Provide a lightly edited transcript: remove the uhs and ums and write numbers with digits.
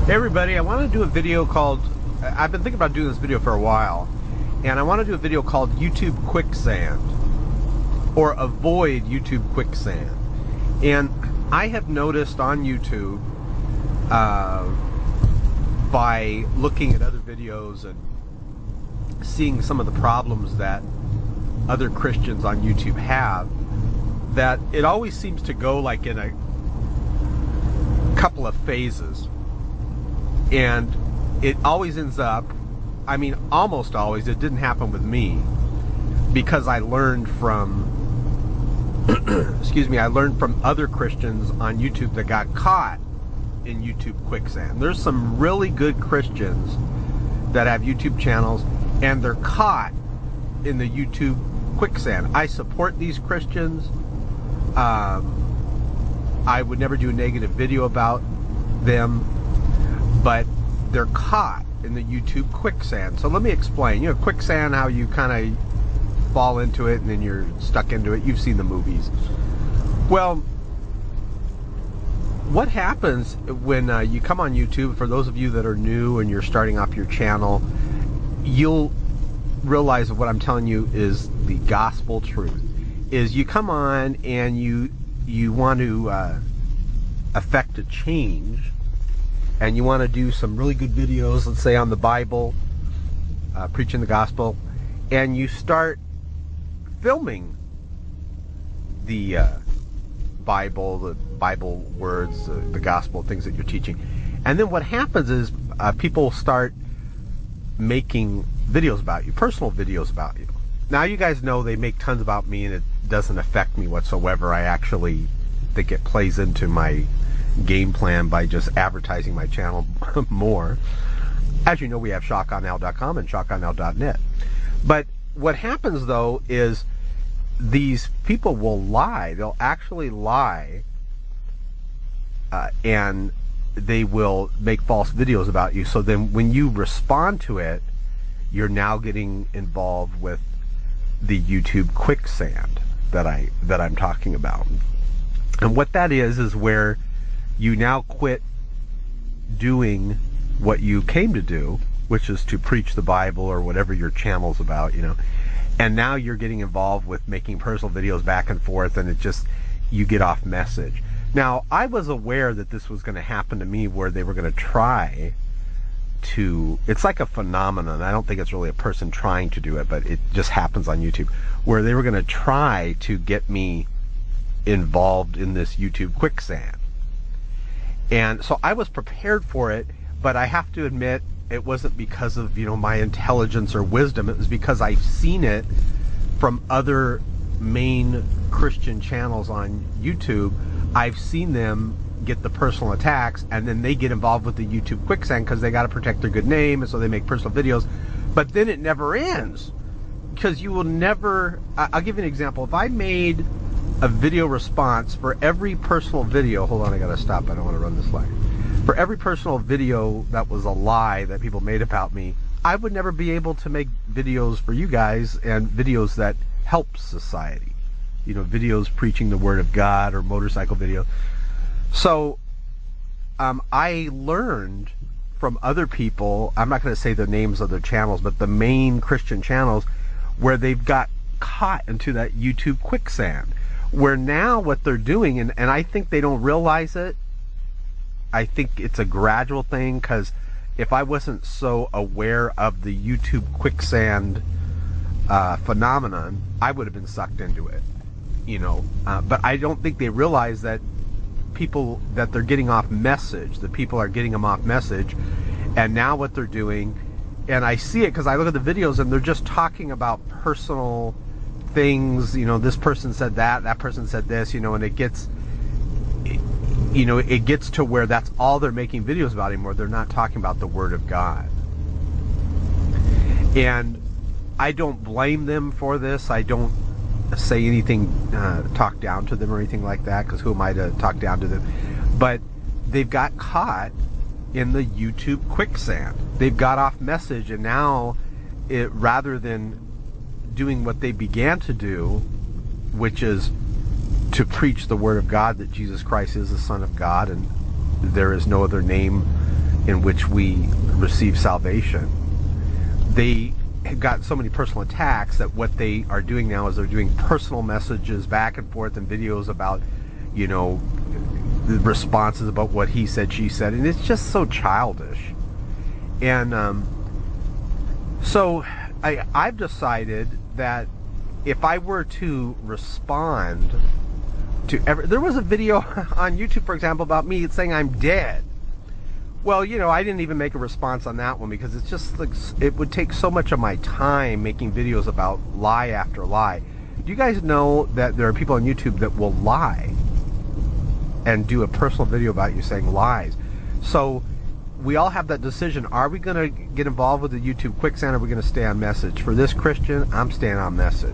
Hey everybody, I want to do a video called, I've been thinking about doing this video for a while, and I want to do a video called YouTube Quicksand, or Avoid YouTube Quicksand. And I have noticed on YouTube, by looking at other videos and seeing some of the problems that other Christians on YouTube have, that it always seems to go like in a couple of phases. And it always ends up, I mean almost always, it didn't happen with me, because I learned from excuse me, I learned from other Christians on YouTube that got caught in YouTube quicksand. There's some really good Christians that have YouTube channels and they're caught in the YouTube quicksand. I support these Christians. I would never do a negative video about them, but they're caught in the YouTube quicksand. So let me explain. You know, quicksand, how you kind of fall into it and then you're stuck into it. You've seen the movies. Well, what happens when you come on YouTube, for those of you that are new and you're starting off your channel, you'll realize that what I'm telling you is the gospel truth. Is you come on and you want to affect a change, and you want to do some really good videos, let's say on the Bible, preaching the gospel, and you start filming the Bible words, the gospel, things that you're teaching. And then what happens is people start making videos about you, personal videos about you. Now you guys know they make tons about me and it doesn't affect me whatsoever. I actually think it plays into my game plan by just advertising my channel more. As you know, we have shotgunnow.com and shotgunnow.net. But what happens though is these people will lie. They'll actually lie, and they will make false videos about you. So then when you respond to it, you're now getting involved with the YouTube quicksand that I'm talking about. And what that is where you now quit doing what you came to do, which is to preach the Bible or whatever your channel's about, you know. And now you're getting involved with making personal videos back and forth, and it just, you get off message. Now, I was aware that this was going to happen to me, where they were going to try to, it's like a phenomenon. I don't think it's really a person trying to do it, but it just happens on YouTube, where they were going to try to get me involved in this YouTube quicksand. And so I was prepared for it, but I have to admit, it wasn't because of, you know, my intelligence or wisdom. It was because I've seen it from other main Christian channels on YouTube. I've seen them get the personal attacks, and then they get involved with the YouTube quicksand because they got to protect their good name, and so they make personal videos. But then it never ends, because you will never, I'll give you an example. If I made a video response for every personal video, hold on, I gotta stop, I don't want to run this line. For every personal video that was a lie that people made about me, I would never be able to make videos for you guys, and videos that help society. You know, videos preaching the Word of God, or motorcycle videos. So I learned from other people, I'm not going to say the names of their channels, but the main Christian channels, where they've got caught into that YouTube quicksand, where now what they're doing, and I think they don't realize it. I think it's a gradual thing, because if I wasn't so aware of the YouTube quicksand phenomenon, I would have been sucked into it, you know. But I don't think they realize that people, that they're getting off message, that people are getting them off message. And now what they're doing, and I see it because I look at the videos and they're just talking about personal things, you know, this person said that person said this, you know, and it gets, you know, it gets to where that's all they're making videos about anymore. They're not talking about the Word of God. And I don't blame them for this. I don't say anything, talk down to them or anything like that, because who am I to talk down to them? But they've got caught in the YouTube quicksand. They've got off message, and now rather than doing what they began to do, which is to preach the Word of God, that Jesus Christ is the Son of God and there is no other name in which we receive salvation, they got so many personal attacks that what they are doing now is they're doing personal messages back and forth and videos about, you know, the responses about what he said, she said, and it's just so childish. And so I've decided that if I were to respond to there was a video on YouTube, for example, about me saying I'm dead. Well, you know, I didn't even make a response on that one because it's just like, it would take so much of my time making videos about lie after lie. Do you guys know that there are people on YouTube that will lie and do a personal video about you saying lies? So we all have that decision. Are we going to get involved with the YouTube Quicksand, or are we going to stay on message? For this Christian, I'm staying on message.